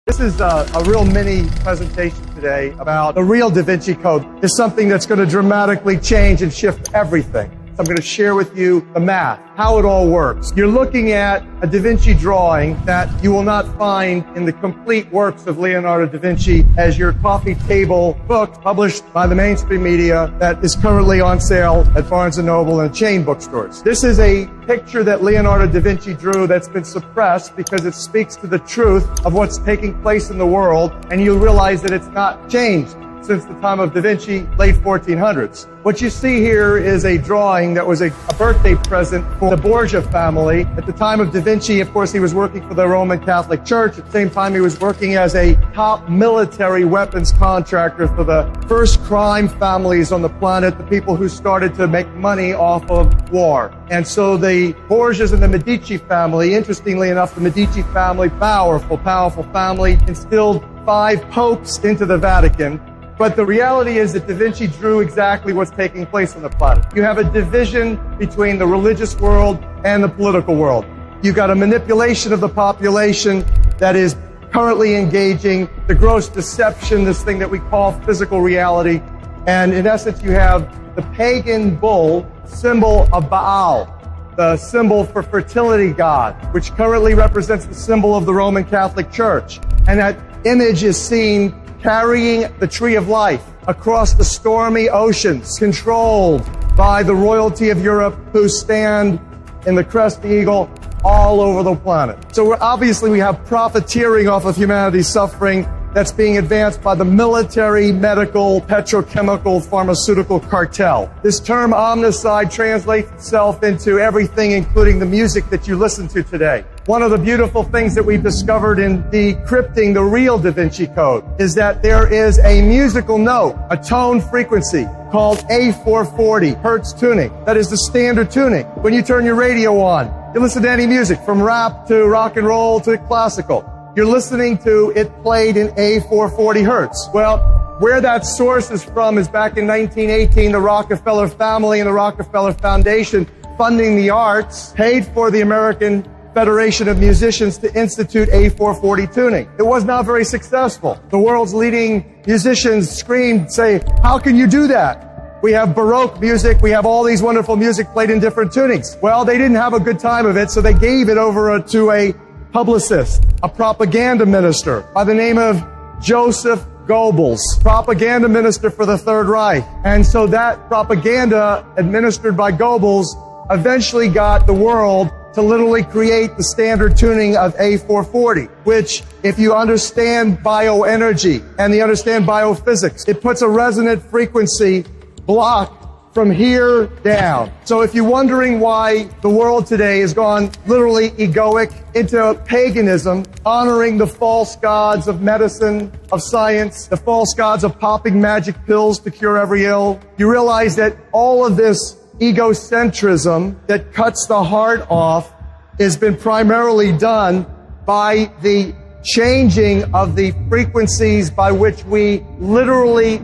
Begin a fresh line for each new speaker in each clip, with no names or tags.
This is a real mini presentation today about the real Davinci Code. It's something that's going to dramatically change and shift everything. So I'm going to share with you the math, how it all works. You're looking at a Da Vinci drawing that you will not find in the complete works of Leonardo da Vinci as your coffee table book published by the mainstream media that is currently on sale at Barnes & Noble and chain bookstores. This is a picture that Leonardo da Vinci drew that's been suppressed because it speaks to the truth of what's taking place in the world, and you'll realize that it's not changed since the time of Da Vinci, late 1400s. What you see here is a drawing that was a birthday present for the Borgia family. At the time of Da Vinci, of course, he was working for the Roman Catholic Church. At the same time, he was working as a top military weapons contractor for the first crime families on the planet, the people who started to make money off of war. And so the Borgias and the Medici family, interestingly enough, the Medici family, powerful family, instilled 5 popes into the Vatican. But the reality is that Da Vinci drew exactly what's taking place on the planet. You have a division between the religious world and the political world. You've got a manipulation of the population that is currently engaging the gross deception, this thing that we call physical reality. And in essence, you have the pagan bull, symbol of Baal, the symbol for fertility god, which currently represents the symbol of the Roman Catholic Church. And that image is seen carrying the tree of life across the stormy oceans, controlled by the royalty of Europe, who stand in the crest eagle all over the planet. So obviously we have profiteering off of humanity's suffering that's being advanced by the military, medical, petrochemical, pharmaceutical cartel. This term omnicide translates itself into everything, including the music that you listen to today. One of the beautiful things that we've discovered in decrypting the real Da Vinci Code is that there is a musical note, a tone frequency called A440 Hertz tuning. That is the standard tuning. When you turn your radio on, you listen to any music from rap to rock and roll to classical. You're listening to it played in A440 Hertz. Well, where that source is from is back in 1918, the Rockefeller family and the Rockefeller Foundation funding the arts paid for the American Federation of Musicians to institute A440 tuning. It was not very successful. The world's leading musicians screamed, say, how can you do that? We have Baroque music, we have all these wonderful music played in different tunings. Well, they didn't have a good time of it, so they gave it over to a publicist, a propaganda minister by the name of Joseph Goebbels, propaganda minister for the Third Reich. And so that propaganda administered by Goebbels eventually got the world to literally create the standard tuning of A440, which, if you understand bioenergy and you understand biophysics, it puts a resonant frequency block from here down. So if you're wondering why the world today has gone literally egoic into paganism, honoring the false gods of medicine, of science, the false gods of popping magic pills to cure every ill, you realize that all of this egocentrism that cuts the heart off has been primarily done by the changing of the frequencies by which we literally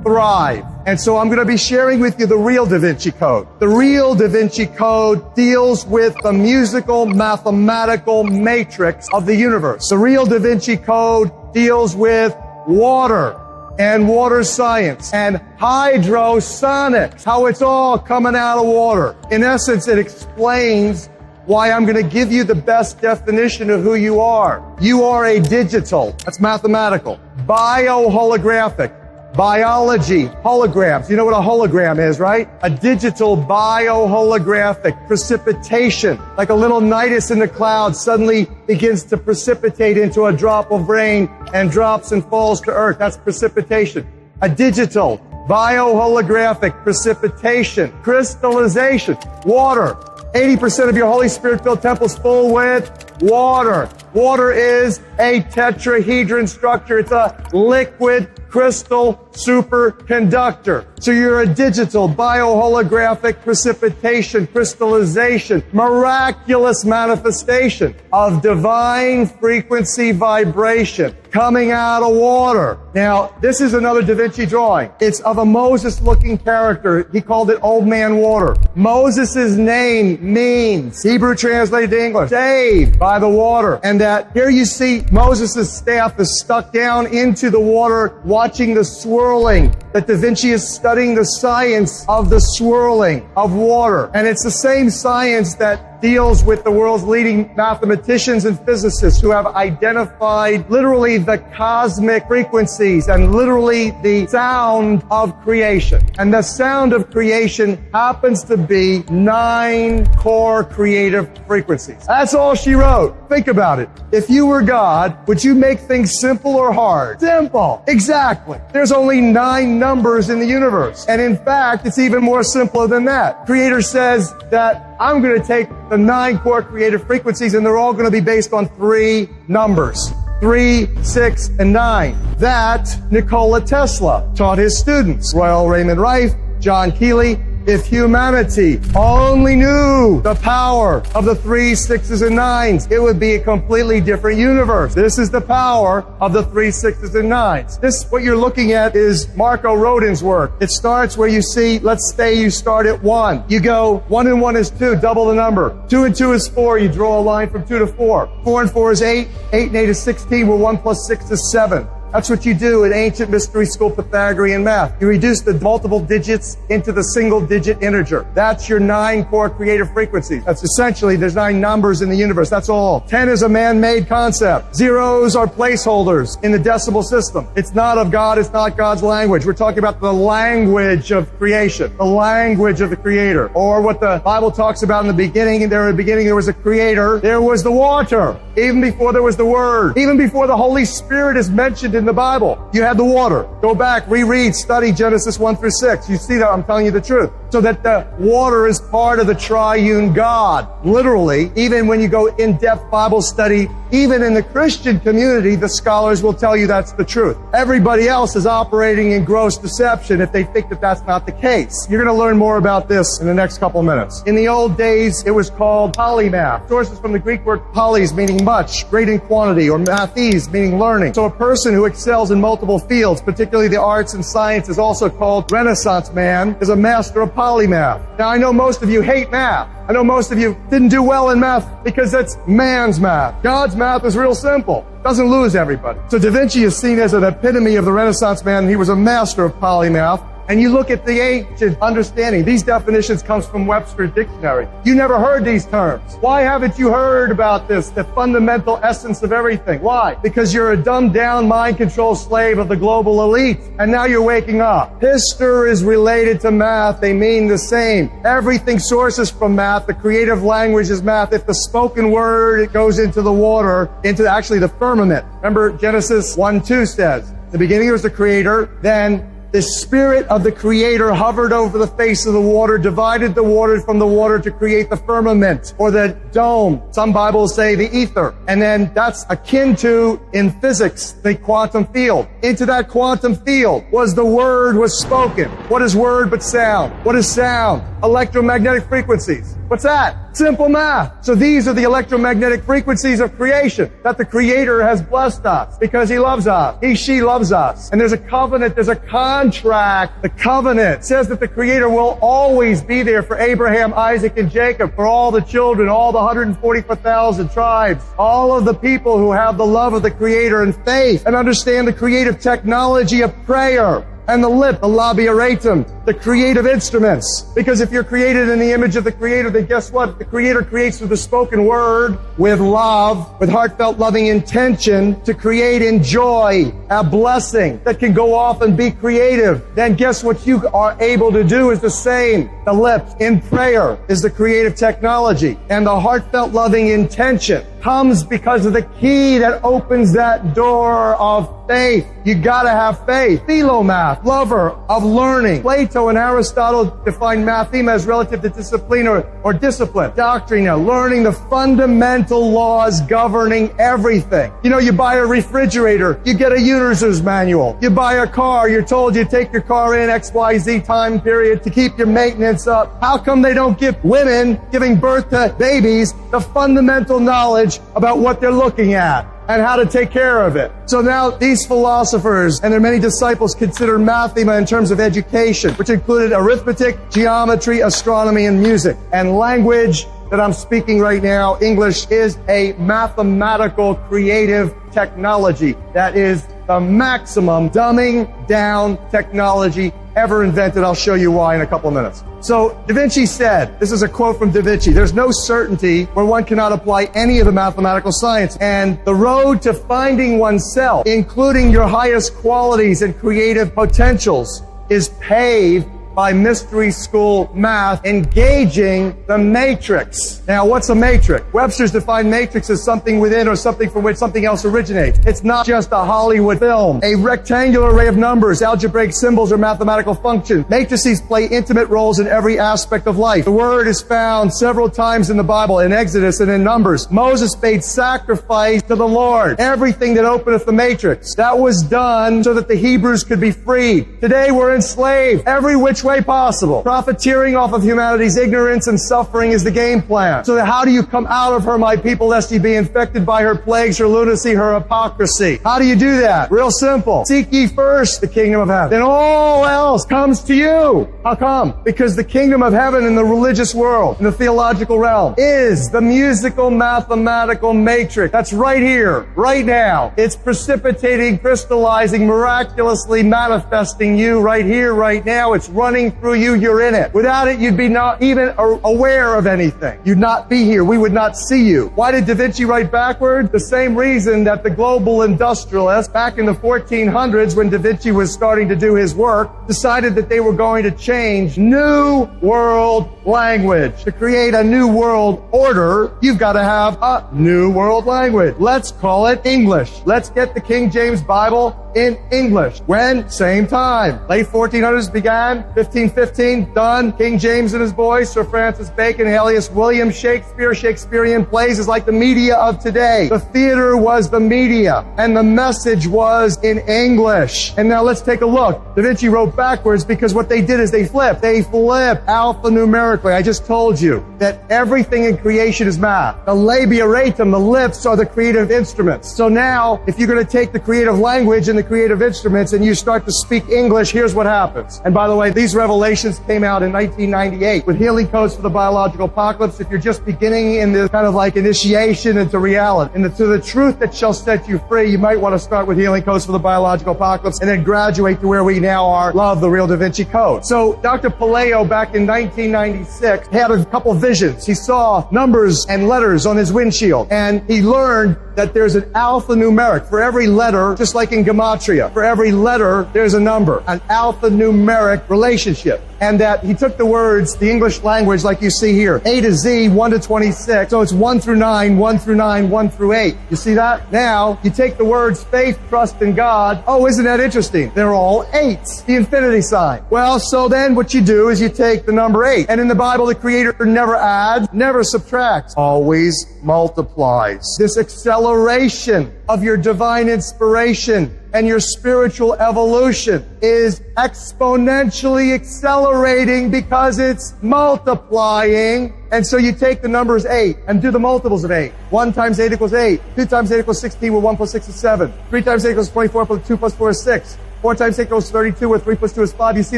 thrive. And so I'm going to be sharing with you the real Da Vinci Code. The real Da Vinci Code deals with the musical, mathematical matrix of the universe. The real Da Vinci Code deals with water and water science and hydrosonics, how it's all coming out of water. In essence, it explains why I'm going to give you the best definition of who you are. You are a digital, that's mathematical, bio-holographic, biology, holograms. You know what a hologram is, right? A digital bio-holographic precipitation, like a little nidus in the clouds suddenly begins to precipitate into a drop of rain and drops and falls to earth. That's precipitation. A digital bio-holographic precipitation, crystallization, water. 80% of your Holy Spirit-filled temple's full with water. Water is a tetrahedron structure. It's a liquid crystal superconductor. So you're a digital, bioholographic precipitation, crystallization, miraculous manifestation of divine frequency vibration coming out of water. Now, this is another Davinci drawing. It's of a Moses-looking character. He called it Old Man Water. Moses' name means, Hebrew translated to English, saved by the water. And that here you see Moses' staff is stuck down into the water, watching the swirling. That Davinci is studying the science of the swirling of water. And it's the same science that deals with the world's leading mathematicians and physicists who have identified literally the cosmic frequencies and literally the sound of creation. And the sound of creation happens to be 9 core creative frequencies. That's all she wrote. Think about it. If you were God, would you make things simple or hard? Simple. Exactly. There's only 9 numbers in the universe. And in fact, it's even more simpler than that. Creator says that I'm going to take the 9 core creative frequencies and they're all going to be based on 3 numbers. 3, 6, and 9. That Nikola Tesla taught his students. Royal Raymond Rife, John Keeley. If humanity only knew the power of the 3, 6s, and 9s, it would be a completely different universe. This is the power of the 3, 6s, and 9s. This, what you're looking at, is Marco Rodin's work. It starts where you see, let's say you start at 1. You go, 1 and 1 is 2, double the number. 2 and 2 is 4, you draw a line from 2 to 4. 4 and 4 is 8, 8 and 8 is 16, where 1 plus 6 is 7. That's what you do in ancient mystery school Pythagorean math. You reduce the multiple digits into the single digit integer. That's your 9 core creative frequencies. That's essentially, there's 9 numbers in the universe. That's all. 10 is a man-made concept. Zeros are placeholders in the decimal system. It's not of God. It's not God's language. We're talking about the language of creation, the language of the creator. Or what the Bible talks about in the beginning. There was a creator. There was the water. Even before there was the word. Even before the Holy Spirit is mentioned in the Bible, you had the water. Go back, reread, study Genesis 1 through 6. You see that I'm telling you the truth. So that the water is part of the triune God. Literally, even when you go in-depth Bible study, even in the Christian community, the scholars will tell you that's the truth. Everybody else is operating in gross deception if they think that that's not the case. You're going to learn more about this in the next couple minutes. In the old days, it was called polymath. Sources from the Greek word polys, meaning much, great in quantity, or mathes, meaning learning. So a person who excels in multiple fields, particularly the arts and sciences, also called Renaissance man, is a master of polymath. Now, I know most of you hate math. I know most of you didn't do well in math because that's man's math. God's math is real simple. Doesn't lose everybody. So Davinci is seen as an epitome of the Renaissance man. He was a master of polymath. And you look at the ancient understanding. These definitions comes from Webster's dictionary. You never heard these terms. Why haven't you heard about this, the fundamental essence of everything? Why? Because you're a dumbed down, mind control slave of the global elite. And now you're waking up. History is related to math. They mean the same. Everything sources from math. The creative language is math. If the spoken word, it goes into the water, into actually the firmament. Remember Genesis 1:2 says, in the beginning there was the creator, then the spirit of the creator hovered over the face of the water, divided the water from the water to create the firmament or the dome. Some Bibles say the ether. And then that's akin to, in physics, the quantum field. Into that quantum field was the word was spoken. What is word but sound? What is sound? Electromagnetic frequencies. What's that? Simple math. So these are the electromagnetic frequencies of creation that the Creator has blessed us because He loves us. He, she loves us. And there's a covenant, there's a contract. The covenant says that the Creator will always be there for Abraham, Isaac, and Jacob, for all the children, all the 144,000 tribes, all of the people who have the love of the Creator and faith and understand the creative technology of prayer. And the lip, the labiatum, the creative instruments. Because if you're created in the image of the Creator, then guess what? The Creator creates through the spoken word, with love, with heartfelt loving intention, to create in joy, a blessing that can go off and be creative. Then guess what you are able to do is the same. The lips in prayer is the creative technology. And the heartfelt loving intention comes because of the key that opens that door of faith. You gotta have faith. Philomath. math, lover of learning. Plato and Aristotle defined mathema as relative to discipline or discipline. Doctrina, learning the fundamental laws governing everything. You know, you buy a refrigerator, you get a user's manual. You buy a car, you're told you take your car in XYZ time period to keep your maintenance up. How come they don't give women giving birth to babies the fundamental knowledge about what they're looking at and how to take care of it? So now these philosophers and their many disciples consider mathema in terms of education, which included arithmetic, geometry, astronomy, and music. And language that I'm speaking right now, English, is a mathematical creative technology that is the maximum dumbing down technology ever invented. I'll show you why in a couple of minutes. So Davinci said, this is a quote from Davinci, there's no certainty where one cannot apply any of the mathematical science. And the road to finding oneself, including your highest qualities and creative potentials, is paved by mystery school math, engaging the matrix. Now, what's a matrix? Webster's defined matrix as something within or something from which something else originates. It's not just a Hollywood film. A rectangular array of numbers, algebraic symbols, or mathematical functions. Matrices play intimate roles in every aspect of life. The word is found several times in the Bible, in Exodus and in Numbers. Moses made sacrifice to the Lord. Everything that openeth the matrix. That was done so that the Hebrews could be freed. Today we're enslaved every which way possible. Profiteering off of humanity's ignorance and suffering is the game plan. So how do you come out of her, my people, lest ye be infected by her plagues, her lunacy, her hypocrisy? How do you do that? Real simple. Seek ye first the kingdom of heaven. Then all else comes to you. How come? Because the kingdom of heaven in the religious world, in the theological realm, is the musical mathematical matrix. That's right here, right now. It's precipitating, crystallizing, miraculously manifesting you right here, right now. It's running through you. You're in it. Without it, you'd be not even aware of anything. You'd not be here. We would not see you. Why did Davinci write backward? The same reason that the global industrialists back in the 1400s, when Davinci was starting to do his work, decided that they were going to change New World language. To create a new world order, you've got to have a new world language. Let's call it English. Let's get the King James Bible in English. When? Same time. Late 1400s began, 1515, done. King James and his boys, Sir Francis Bacon, Alias William Shakespeare. Shakespearean plays is like the media of today. The theater was the media, and the message was in English. And now let's take a look. Davinci wrote backwards because what they did is they flipped. They flipped alphanumerically. I just told you that everything in creation is math. The labia ratum, the lips, are the creative instruments. So now, if you're going to take the creative language and the creative instruments and you start to speak English, here's what happens. And by the way, these revelations came out in 1998 with healing codes for the biological apocalypse. If you're just beginning in the kind of like initiation into reality, to the truth that shall set you free, you might want to start with healing codes for the biological apocalypse and then graduate to where we now are, love the real Da Vinci Code. So Dr. Paleo back in 1996 had a couple visions. He saw numbers and letters on his windshield, and he learned that there's an alphanumeric for every letter, just like in gematria. For every letter, there's a number, an alphanumeric relationship. And that he took the words, the English language, like you see here, A to Z, 1 to 26. So it's 1 through 9, 1 through 9, 1 through 8. You see that? Now, you take the words faith, trust in God. Oh, isn't that interesting? They're all 8s, the infinity sign. Well, so then what you do is you take the number 8. And in the Bible, the Creator never adds, never subtracts, always multiplies. This acceleration of your divine inspiration and your spiritual evolution is exponentially accelerating because it's multiplying. And so you take the numbers 8 and do the multiples of 8. 1 times 8 equals 8. 2 times 8 equals 16, where 1 plus 6 is 7. 3 times 8 equals 24, where 2 plus 4 is 6. 4 times 8 equals 32, where 3 plus 2 is 5. You see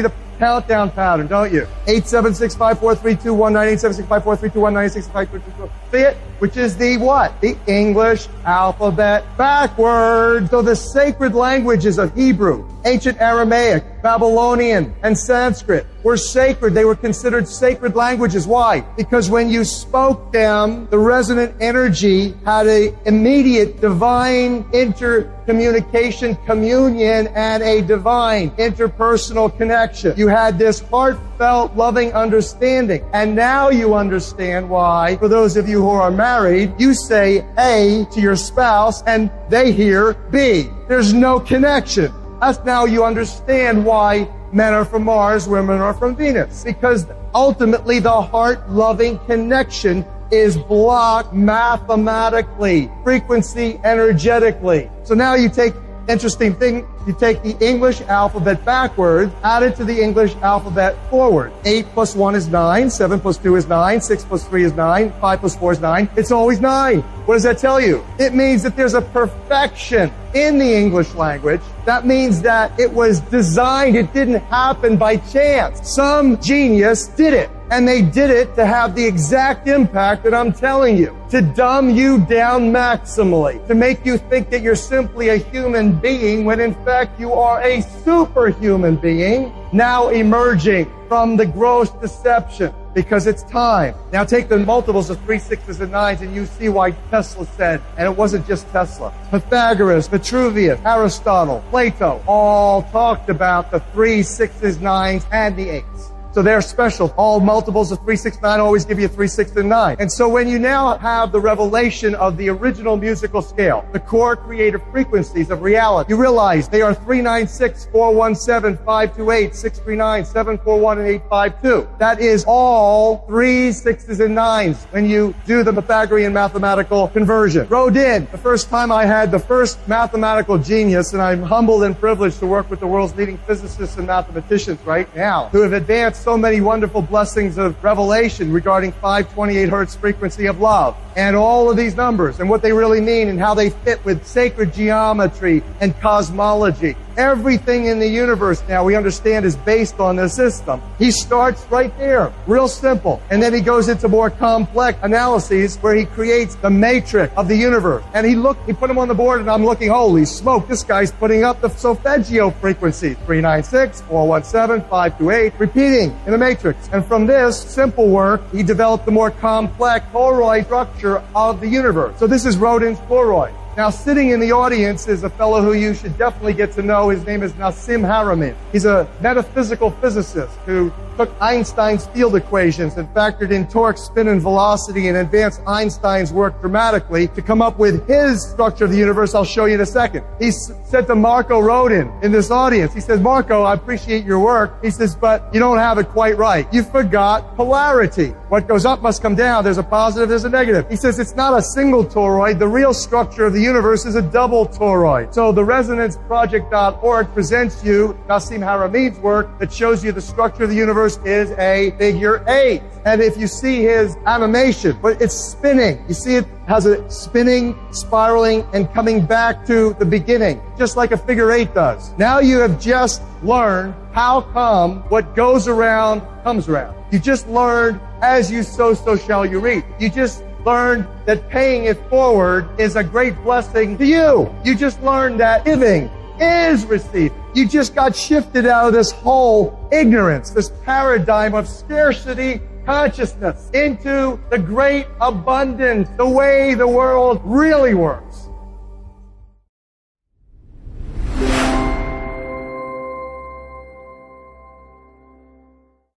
the countdown pattern, don't you? 8, 7, 6, 5, 4, 3, 2, 1, 9, 8, 7, 6, 5, 4, 3, 2, 1, 9, 8, 6, 5, 4, 3, 2, 1. See it? Which is the what? The English alphabet backward. So the sacred languages of Hebrew, ancient Aramaic, Babylonian, and Sanskrit were sacred. They were considered sacred languages. Why? Because when you spoke them, the resonant energy had an immediate divine intercommunication, communion, and a divine interpersonal connection. You had this heartfelt, loving understanding. And now you understand why, for those of you who are married, you say A to your spouse and they hear B. There's no connection. That's now you understand why men are from Mars, women are from Venus. Because ultimately the heart-loving connection is blocked mathematically, frequency energetically. So now you take, interesting thing, you take the English alphabet backwards, add it to the English alphabet forward. 8 plus 1 is 9, 7 plus 2 is 9, 6 plus 3 is 9, 5 plus 4 is 9. It's always 9. What does that tell you? It means that there's a perfection in the English language. That means that it was designed, it didn't happen by chance. Some genius did it. And they did it to have the exact impact that I'm telling you. To dumb you down maximally. To make you think that you're simply a human being when in fact you are a superhuman being now emerging from the gross deception. Because it's time. Now take the multiples of 3, 6s, and 9s and you see why Tesla said, and it wasn't just Tesla, Pythagoras, Vitruvius, Aristotle, Plato, all talked about the 3, 6s, 9s, and the 8s. So they're special. All multiples of 3, 6, 9 always give you 3, 6, and 9. And so when you now have the revelation of the original musical scale, the core creative frequencies of reality, you realize they are 396, 417, 528, 639, 741, and 852. That is all 3, 6s, and 9s when you do the Pythagorean mathematical conversion. Rodin, the first time I had the first mathematical genius, and I'm humbled and privileged to work with the world's leading physicists and mathematicians right now, who have advanced so many wonderful blessings of revelation regarding 528 hertz frequency of love and all of these numbers and what they really mean and how they fit with sacred geometry and cosmology. Everything in the universe now we understand is based on this system. He starts right there, real simple. And then he goes into more complex analyses where he creates the matrix of the universe. And he put them on the board and I'm looking, holy smoke, this guy's putting up the solfeggio frequencies. 396, 417, 528, repeating in the matrix. And from this simple work, he developed the more complex toroid structure of the universe. So this is Rodin's toroid. Now, sitting in the audience is a fellow who you should definitely get to know. His name is Nassim Haramein. He's a metaphysical physicist who took Einstein's field equations and factored in torque, spin, and velocity and advanced Einstein's work dramatically to come up with his structure of the universe. I'll show you in a second. He said to Marco Rodin in this audience, he says, Marco, I appreciate your work. He says, but you don't have it quite right. You forgot polarity. What goes up must come down. There's a positive, there's a negative. He says it's not a single toroid. The real structure of the universe is a double toroid. So the ResonanceProject.org presents you Nassim Haramein's work that shows you the structure of the universe is a figure 8. And if you see his animation, but it's spinning. You see it has a spinning, spiraling, and coming back to the beginning, just like a figure 8 does. Now you have just learned how come what goes around comes around. You just learned as you sow, so shall you reap. You just learned that paying it forward is a great blessing to you. You just learned that giving is receiving. You just got shifted out of this whole ignorance, this paradigm of scarcity consciousness into the great abundance, the way the world really works.